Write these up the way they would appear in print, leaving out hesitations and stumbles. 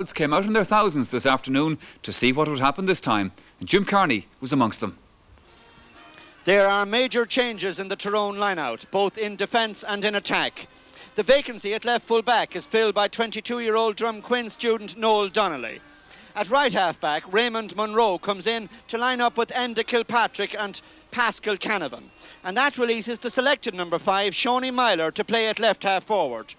Crowds came out in their thousands this afternoon to see what would happen this time, and Jim Carney was amongst them. There are major changes in the Tyrone line-out, both in defence and in attack. The vacancy at left full-back is filled by 22-year-old Drumquin student Noel Donnelly. At right half-back, Raymond Munro comes in to line up with Enda Kilpatrick and Pascal Canavan. And that releases the selected number 5, Shawnee Myler, to play at left half-forward.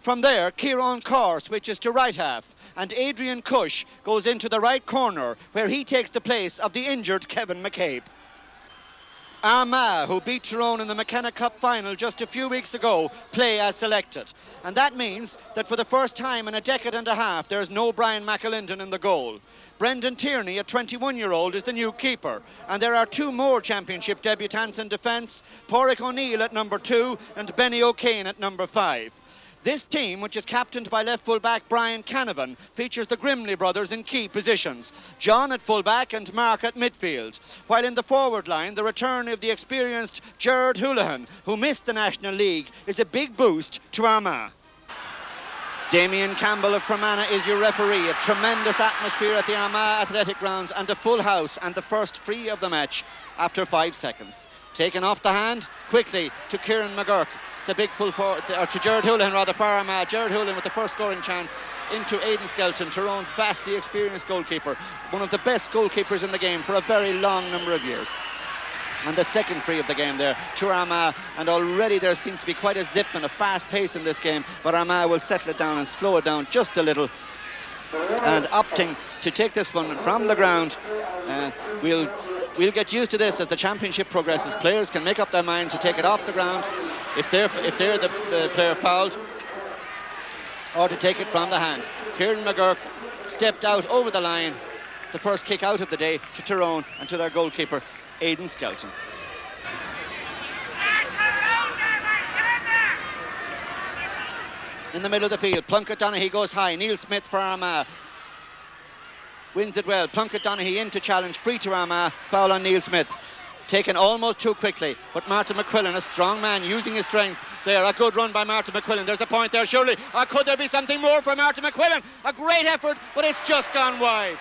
From there, Kieran Carr switches to right half, and Adrian Cush goes into the right corner, where he takes the place of the injured Kevin McCabe. Armagh, who beat Tyrone in the McKenna Cup final just a few weeks ago, play as selected. And that means that for the first time in a decade and a half, there's no Brian McAlinden in the goal. Brendan Tierney, a 21-year-old, is the new keeper. And there are two more championship debutants in defence, Pádraig O'Neill at number 2 and Benny O'Kane at number 5. This team, which is captained by left full-back Brian Canavan, features the Grimley brothers in key positions, John at full-back and Mark at midfield. While in the forward line, the return of the experienced Gerard Houlihan, who missed the National League, is a big boost to Armagh. Damien Campbell of Fermanagh is your referee. A tremendous atmosphere at the Armagh Athletic Grounds and a full house, and the first free of the match after 5 seconds. Taken off the hand quickly to Kieran McGurk, the big full forward, or to Gerard Houlihan rather, for Armagh. Gerard Houlihan with the first scoring chance into Aidan Skelton, Tyrone's vastly experienced goalkeeper, one of the best goalkeepers in the game for a very long number of years. And the second free of the game there to Armagh, and already there seems to be quite a zip and a fast pace in this game, but Armagh will settle it down and slow it down just a little, and opting to take this one from the ground. We'll get used to this as the championship progresses. Players can make up their mind to take it off the ground if they're the player fouled, or to take it from the hand. Kieran McGurk stepped out over the line, the first kick out of the day to Tyrone and to their goalkeeper Aidan Skelton. In the middle of the field, Plunkett Donaghy goes high. Neil Smith for Armagh wins it well. Plunkett Donaghy in to challenge, free to Armagh, foul on Neil Smith. Taken almost too quickly, but Martin McQuillan, a strong man, using his strength there. A good run by Martin McQuillan. There's a point there, surely. Or could there be something more for Martin McQuillan? A great effort, but it's just gone wide.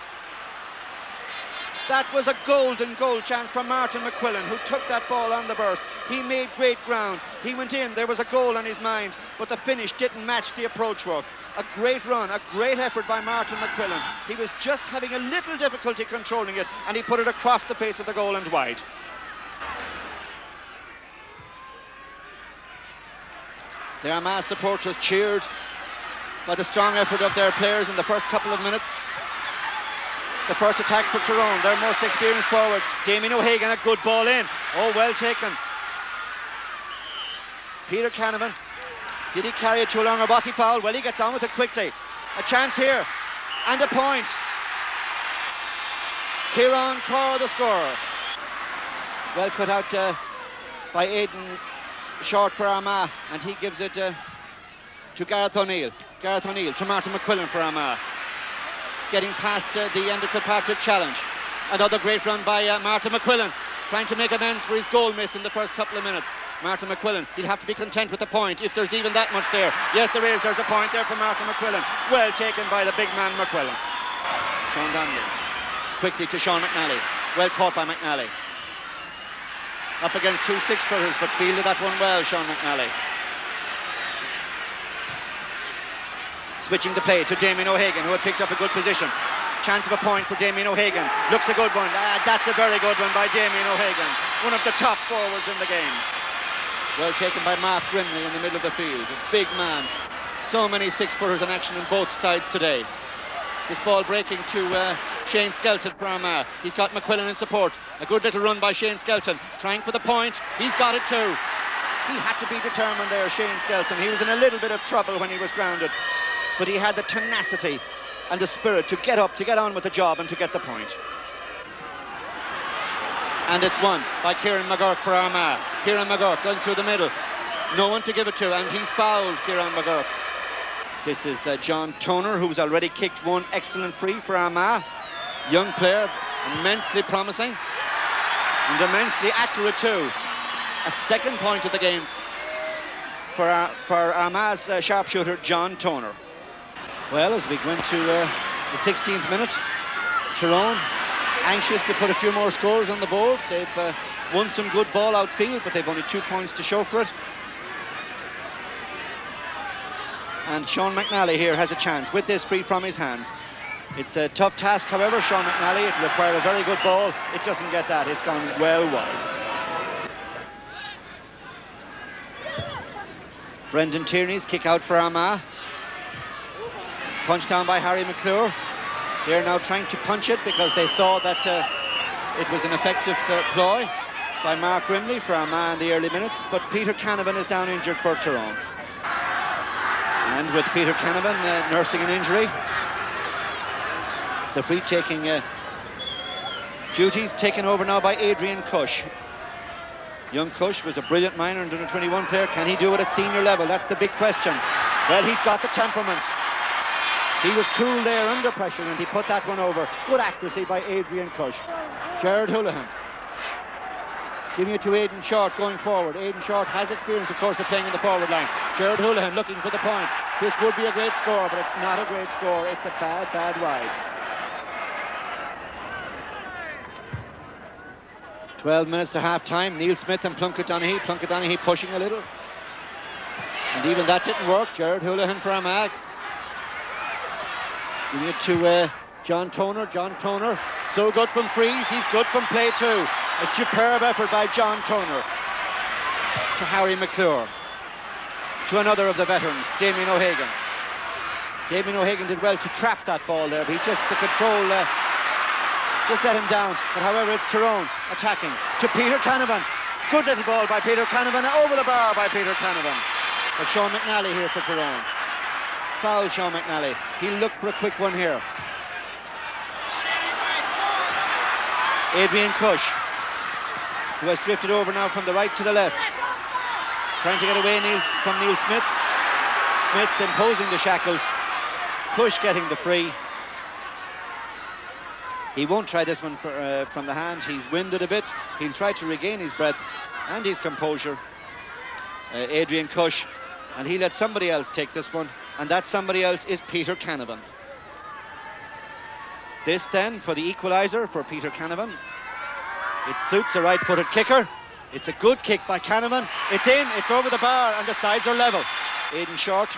That was a golden goal chance from Martin McQuillan, who took that ball on the burst. He made great ground. He went in, there was a goal on his mind, but the finish didn't match the approach work. A great run, a great effort by Martin McQuillan. He was just having a little difficulty controlling it, and he put it across the face of the goal and wide. The Armagh supporters cheered by the strong effort of their players in the first couple of minutes. The first attack for Tyrone, their most experienced forward, Damien O'Hagan, a good ball in. Oh, well taken. Peter Canavan, did he carry it too long or was he fouled? Well, he gets on with it quickly. A chance here, and a point. Kieran Carr, the scorer. Well cut out by Aidan, short for Armagh, and he gives it to Gareth O'Neill. Gareth O'Neill to Martin McQuillan for Armagh. Getting past the Enda Kilpatrick challenge. Another great run by Martin McQuillan, trying to make amends for his goal miss in the first couple of minutes. Martin McQuillan, he'll have to be content with the point, if there's even that much there. Yes, there is. There's a point there for Martin McQuillan. Well taken by the big man McQuillan. Sean Donnelly, quickly to Sean McNally. Well caught by McNally. Up against 2 6-footers, but fielded that one well, Sean McNally. Switching the play to Damien O'Hagan, who had picked up a good position. Chance of a point for Damien O'Hagan. Looks a good one. That's a very good one by Damien O'Hagan, one of the top forwards in the game. Well taken by Mark Grimley in the middle of the field. A big man. So many 6-footers in action on both sides today. This ball breaking to Shane Skelton for Armagh. He's got McQuillan in support. A good little run by Shane Skelton, trying for the point. He's got it too. He had to be determined there, Shane Skelton. He was in a little bit of trouble when he was grounded, but he had the tenacity and the spirit to get up, to get on with the job and to get the point. And it's won by Kieran McGurk for Armagh. Kieran McGurk going through the middle. No one to give it to, and he's fouled, Kieran McGurk. This is John Toner, who's already kicked one excellent free for Armagh. Young player, immensely promising and immensely accurate too. A second point of the game for Armagh's sharpshooter, John Toner. Well, as we go into the 16th minute, Tyrone anxious to put a few more scores on the board. They've won some good ball outfield, but they've only 2 points to show for it. And Sean McNally here has a chance with this free from his hands. It's a tough task, however, Sean McNally. It required a very good ball. It doesn't get that. It's gone well wide. Brendan Tierney's kick out for Armagh. Punched down by Harry McClure. They're now trying to punch it because they saw that it was an effective ploy by Mark Grimley for Armagh in the early minutes, but Peter Canavan is down injured for Tyrone. And with Peter Canavan nursing an injury, the free-taking duties taken over now by Adrian Cush. Young Cush was a brilliant minor and under 21 player. Can he do it at senior level? That's the big question. Well, he's got the temperament. He was cool there under pressure and he put that one over. Good accuracy by Adrian Cush. Gerard Houlihan giving it to Aidan Short going forward. Aidan Short has experience, of course, of playing in the forward line. Gerard Houlihan looking for the point. This would be a great score, but it's not a great score. It's a bad, bad wide. 12 minutes to half-time. Neil Smith and Plunkett Donaghy. Plunkett Donaghy pushing a little. And even that didn't work. Gerard Houlihan for Armagh. Giving it to John Toner. John Toner, so good from frees. He's good from play too. A superb effort by John Toner. To Harry McClure. To another of the veterans, Damien O'Hagan. Damien O'Hagan did well to trap that ball there, but he just, the control just let him down. But however, it's Tyrone attacking. To Peter Canavan. Good little ball by Peter Canavan. Over the bar by Peter Canavan. But Sean McNally here for Tyrone. Foul Sean McNally. He'll look for a quick one here. Adrian Cush, who has drifted over now from the right to the left. Trying to get away from Neil Smith. Smith imposing the shackles. Cush getting the free. He won't try this one from the hand. He's winded a bit. He'll try to regain his breath and his composure. Adrian Cush. And he let somebody else take this one. And that somebody else is Peter Canavan. This then for the equaliser for Peter Canavan. It suits a right-footed kicker. It's a good kick by Canavan. It's in, it's over the bar, and the sides are level. Aidan Short.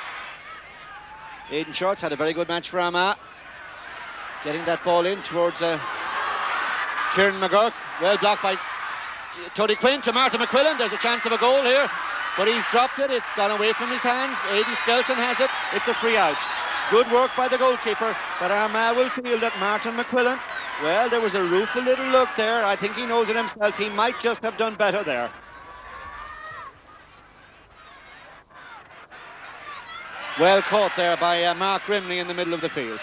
Aidan Short's had a very good match for Armagh. Getting that ball in towards Kieran McGurk. Well blocked by Tony Quinn to Martin McQuillan. There's a chance of a goal here, but he's dropped it. It's gone away from his hands. Aidan Skelton has it. It's a free out. Good work by the goalkeeper, but Armagh will feel that Martin McQuillan, well, there was a rueful little look there. I think he knows it himself. He might just have done better there. Well caught there by Mark Grimley in the middle of the field.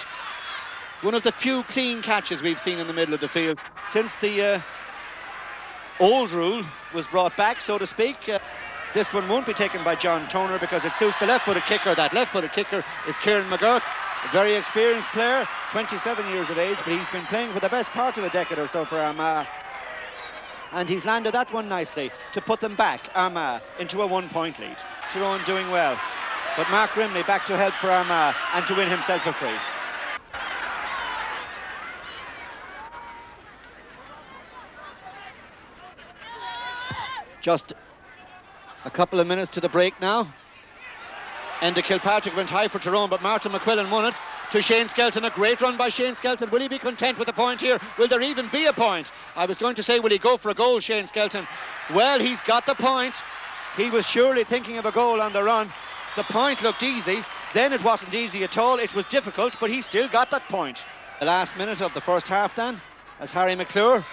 One of the few clean catches we've seen in the middle of the field since the old rule was brought back, so to speak. This one won't be taken by John Toner because it suits the left-footed kicker. That left-footed kicker is Kieran McGurk, a very experienced player, 27 years of age, but he's been playing for the best part of a decade or so for Armagh. And he's landed that one nicely to put them back, Armagh, into a 1-point lead. Tyrone doing well. But Mark Grimley back to help for Armagh and to win himself a free. Just a couple of minutes to the break now. Enda Kilpatrick went high for Tyrone, but Martin McQuillan won it to Shane Skelton. A great run by Shane Skelton. Will he be content with the point here? Will there even be a point? I was going to say, will he go for a goal, Shane Skelton? Well, he's got the point. He was surely thinking of a goal on the run. The point looked easy. Then it wasn't easy at all. It was difficult, but he still got that point. The last minute of the first half then, as Harry McClure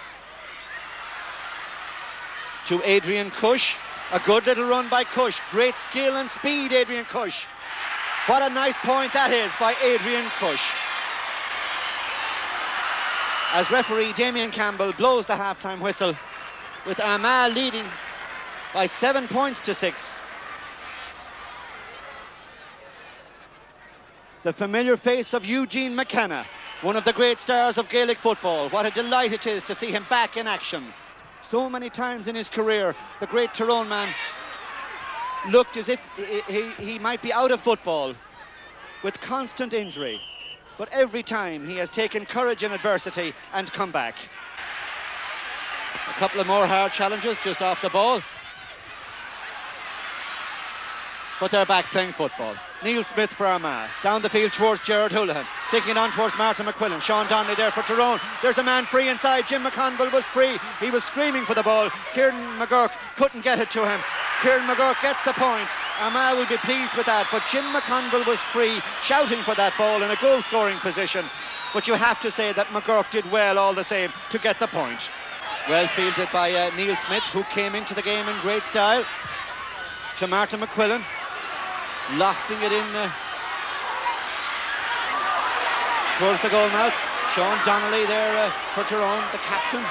to Adrian Cush. A good little run by Cush. Great skill and speed, Adrian Cush. What a nice point that is by Adrian Cush. As referee Damien Campbell blows the half-time whistle, with Armagh leading by 7 points to 6. The familiar face of Eugene McKenna, one of the great stars of Gaelic football. What a delight it is to see him back in action. So many times in his career, the great Tyrone man looked as if he might be out of football. with constant injury. But every time he has taken courage in adversity and come back. A couple of more hard challenges just off the ball. But they're back playing football. Neil Smith for Armagh. Down the field towards Gerard Houlihan. Kicking it on towards Martin McQuillan. Sean Donnelly there for Tyrone. There's a man free inside. Jim McConville was free. He was screaming for the ball. Kieran McGurk couldn't get it to him. Kieran McGurk gets the point. Armagh will be pleased with that. But Jim McConville was free, shouting for that ball in a goal-scoring position. But you have to say that McGurk did well all the same to get the point. Well fielded by Neil Smith, who came into the game in great style. To Martin McQuillan. Lofting it in towards the goal mouth. Sean Donnelly there for Tyrone, the captain.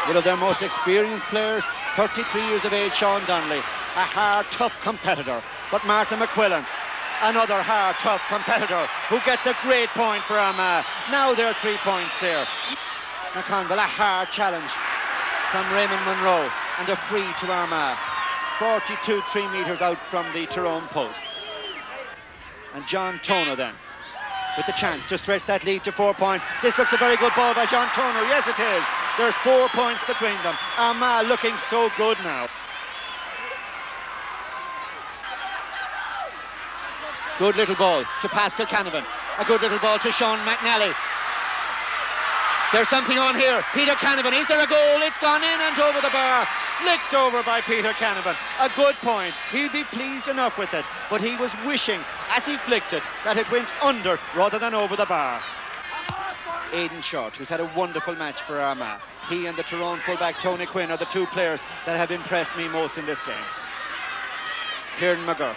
One of their most experienced players, 33 years of age, Sean Donnelly. A hard, tough competitor. But Martin McQuillan, another hard, tough competitor who gets a great point for Armagh. Now they're 3 points clear. McConville, a hard challenge from Raymond Monroe and a free to Armagh. 42 3 metres out from the Tyrone posts. And John Toner then with the chance to stretch that lead to 4 points. This looks a very good ball by John Toner. Yes, it is. There's 4 points between them. Armagh looking so good now. Good little ball to Pascal Canavan. A good little ball to Sean McNally. There's something on here. Peter Canavan, is there a goal? It's gone in and over the bar. Flicked over by Peter Canavan. A good point. He'll be pleased enough with it, but he was wishing, as he flicked it, that it went under rather than over the bar. Aidan Short, who's had a wonderful match for Armagh. He and the Tyrone fullback Tony Quinn are the two players that have impressed me most in this game. Kieran McGurk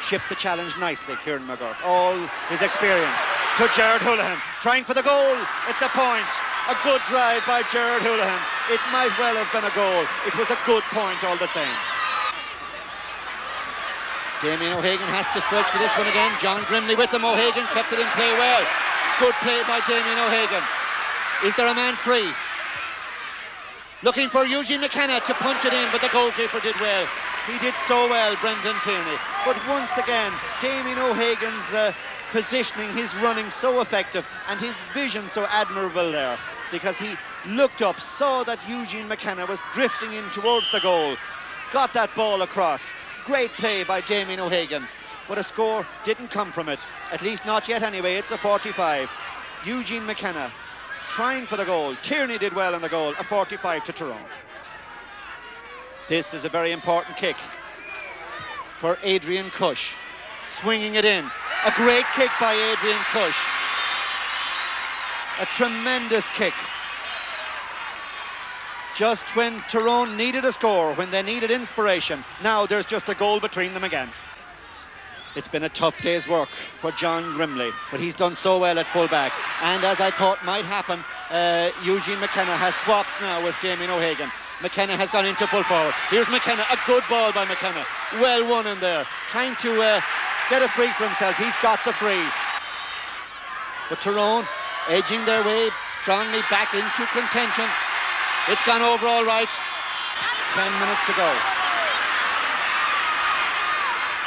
shipped the challenge nicely, Kieran McGurk. All his experience to Gerard Houlihan, trying for the goal. It's a point. A good drive by Gerard Houlihan. It might well have been a goal. It was a good point all the same. Damien O'Hagan has to stretch for this one again. John Grimley with him. O'Hagan kept it in play well. Good play by Damien O'Hagan. Is there a man free? Looking for Eugene McKenna to punch it in, but the goalkeeper did well. He did so well, Brendan Tierney. But once again, Damien O'Hagan's positioning, his running so effective, and his vision so admirable there, because he looked up, saw that Eugene McKenna was drifting in towards the goal, got that ball across. Great play by Damien O'Hagan, but a score didn't come from it, at least not yet anyway. It's a 45. Eugene McKenna trying for the goal. Tierney did well in the goal. A 45 to Tyrone. This is a very important kick for Adrian Cush, swinging it in. A great kick by Adrian Cush. A tremendous kick. Just when Tyrone needed a score, when they needed inspiration, now there's just a goal between them again. It's been a tough day's work for John Grimley, but he's done so well at fullback. And as I thought might happen, Eugene McKenna has swapped now with Damien O'Hagan. McKenna has gone into full forward. Here's McKenna, a good ball by McKenna. Well won in there, trying to get a free for himself. He's got the free. But Tyrone edging their way strongly back into contention. It's gone over all right. 10 minutes to go.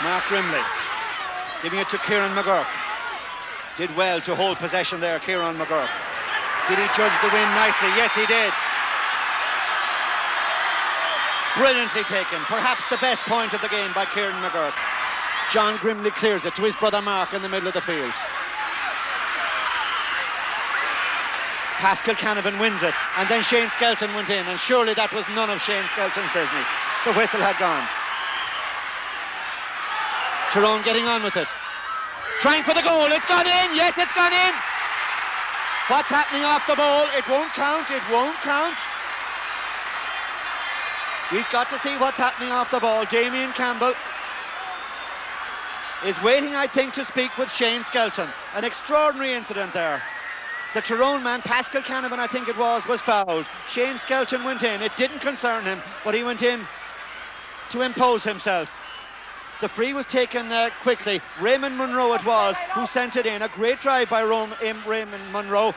Mark Grimley giving it to Kieran McGurk. Did well to hold possession there, Kieran McGurk. Did he judge the win nicely? Yes, he did. Brilliantly taken. Perhaps the best point of the game by Kieran McGurk. John Grimley clears it to his brother Mark in the middle of the field. Pascal Canavan wins it, and then Shane Skelton went in, and surely that was none of Shane Skelton's business. The whistle had gone. Tyrone getting on with it. Trying for the goal. It's gone in. Yes, it's gone in. What's happening off the ball? It won't count. It won't count. We've got to see what's happening off the ball. Damien Campbell is waiting, I think, to speak with Shane Skelton. An extraordinary incident there. The Tyrone man, Pascal Canavan, I think it was fouled. Shane Skelton went in. It didn't concern him, but he went in to impose himself. The free was taken quickly. Raymond Monroe it was who sent it in. A great drive by Raymond Monroe.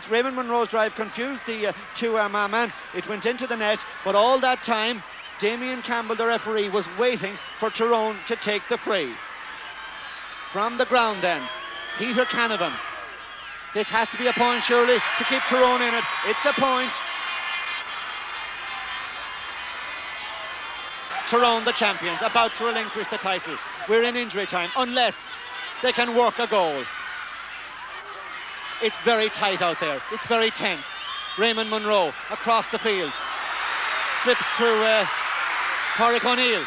Raymond Monroe's drive confused the two Armagh man. It went into the net, but all that time, Damien Campbell, the referee, was waiting for Tyrone to take the free. From the ground then, Peter Canavan. This has to be a point surely to keep Tyrone in it. It's a point. Tyrone, the champions, about to relinquish the title. We're in injury time, unless they can work a goal. It's very tight out there. It's very tense. Raymond Munro across the field. Slips through Pádraig O'Neill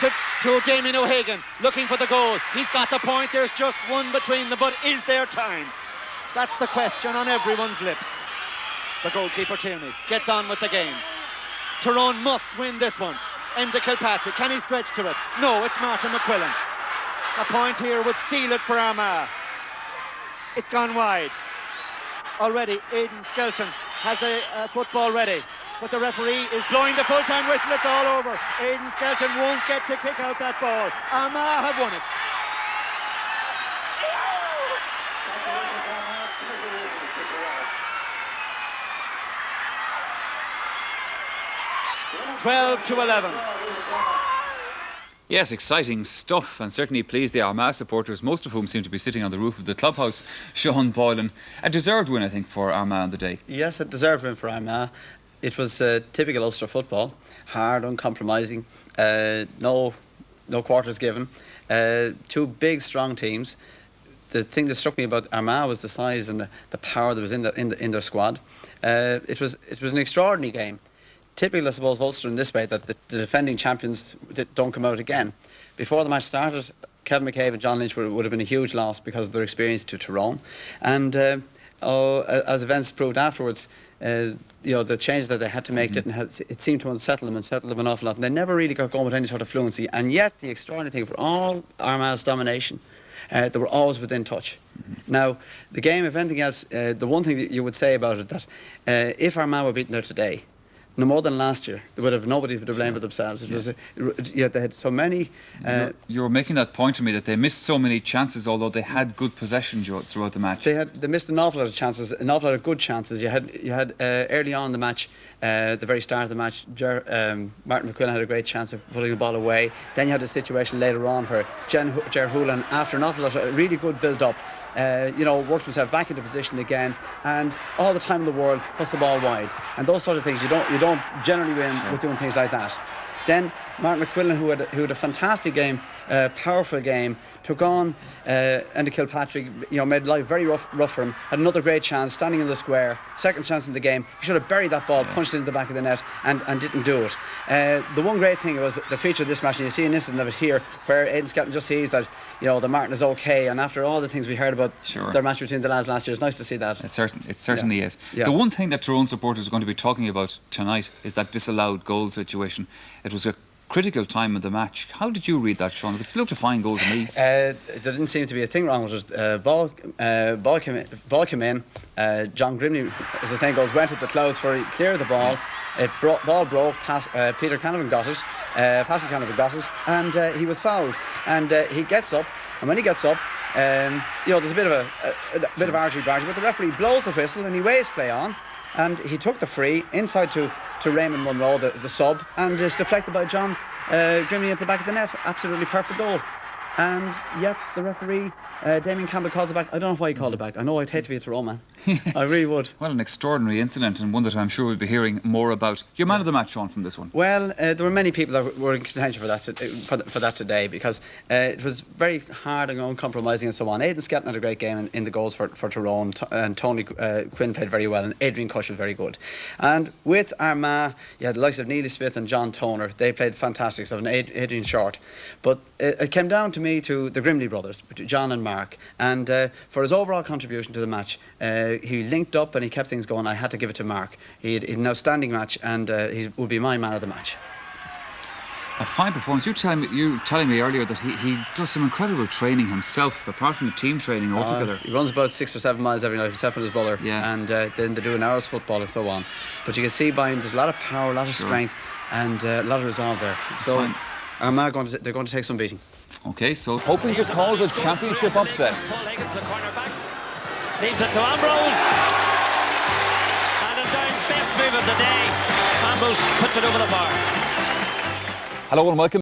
to Damien O'Hagan, looking for the goal. He's got the point. There's just one between them, but is there time? That's the question on everyone's lips. The goalkeeper, Tierney, gets on with the game. Tyrone must win this one. Enda Kilpatrick, can he stretch to it? No, it's Martin McQuillan. A point here would seal it for Armagh. It's gone wide. Already, Aidan Skelton has a football ready, but the referee is blowing the full-time whistle. It's all over. Aidan Skelton won't get to kick out that ball. Armagh have won it. 12-11. Yes, exciting stuff, and certainly pleased the Armagh supporters, most of whom seem to be sitting on the roof of the clubhouse. Sean Boylan, a deserved win, I think, for Armagh on the day. Yes, a deserved win for Armagh. It was typical Ulster football, hard, uncompromising, no quarters given. Two big, strong teams. The thing that struck me about Armagh was the size and the power that was in their squad. It was an extraordinary game. Typical, I suppose, of Ulster in this way, that the defending champions don't come out again. Before the match started, Kevin McCabe and John Lynch would have been a huge loss because of their experience to Tyrone. And as events proved afterwards, the changes that they had to make it seemed to unsettle them and settle them an awful lot. And they never really got going with any sort of fluency. And yet, the extraordinary thing, for all Armagh's domination, they were always within touch. Now, the game, if anything else, the one thing that you would say about it, that if Armagh were beaten there today, no more than last year, nobody would have blamed themselves. It was, they had so many. You were making that point to me that they missed so many chances, although they had good possession throughout the match. They missed an awful lot of chances, an awful lot of good chances. You had early on in the match, the very start of the match, Martin McQuillan had a great chance of putting the ball away. Then you had a situation later on where Ger Hoolan, after an awful lot of really good build-up, worked himself back into position again, and all the time in the world puts the ball wide. And those sort of things, you don't generally win with doing things like that. Then Martin McQuillan, who had a fantastic game, powerful game, took on Enda Kilpatrick, made life very rough for him. Had another great chance, standing in the square, second chance in the game. He should have buried that ball, punched it into the back of the net, and didn't do it. The one great thing was the feature of this match, and you see an incident of it here, where Aidan Skelton just sees that the Martin is okay, and after all the things we heard about their match between the lads last year, it's nice to see that. It certainly is. Yeah. The one thing that Tyrone supporters are going to be talking about tonight is that disallowed goal situation. It was a critical time of the match. How did you read that, Sean? It looked a fine goal to me. There didn't seem to be a thing wrong with it. Ball came in. John Grimley, as the saying goes, went at the close for clear the ball. Ball broke past Peter Canavan got it. Pascal Canavan got it, and he was fouled. And he gets up, and when he gets up, there's a bit of argy-bargy, but the referee blows the whistle and he waves play on. And he took the free inside to Raymond Munro, the sub, and is deflected by John Grimley at the back of the net. Absolutely perfect goal. And yet the referee, Damien Campbell, calls it back. I don't know why he called it back. I know I'd hate to be a Tyrone man. I really would. Well, an extraordinary incident, and one that I'm sure we'll be hearing more about. Your man of the match, Sean, from this one. Well, there were many people that were in contention for that today, because it was very hard and uncompromising and so on. Aidan Skelton had a great game in the goals for Tyrone, and Tony Quinn played very well, and Adrian Cush was very good. And with Armagh, you had the likes of Neely Smith and John Toner. They played fantastic stuff, and Adrian short. But it came down to me to the Grimley brothers, John and Mark, and for his overall contribution to the match, he linked up and he kept things going. I had to give it to Mark. He had an outstanding match, and he would be my man of the match. A fine performance. You telling me earlier that he does some incredible training himself, apart from the team training altogether. He runs about 6 or 7 miles every night, himself and his brother, yeah. And then they do an hour's football and so on. But you can see by him there's a lot of power, a lot of strength, and a lot of resolve there. So Armagh they're going to take some beating. Okay, so hoping to cause a championship upset. Paul Higgins, the corner back, leaves it to Ambrose, and Down's best move of the day. Ambrose puts it over the bar. Hello and welcome.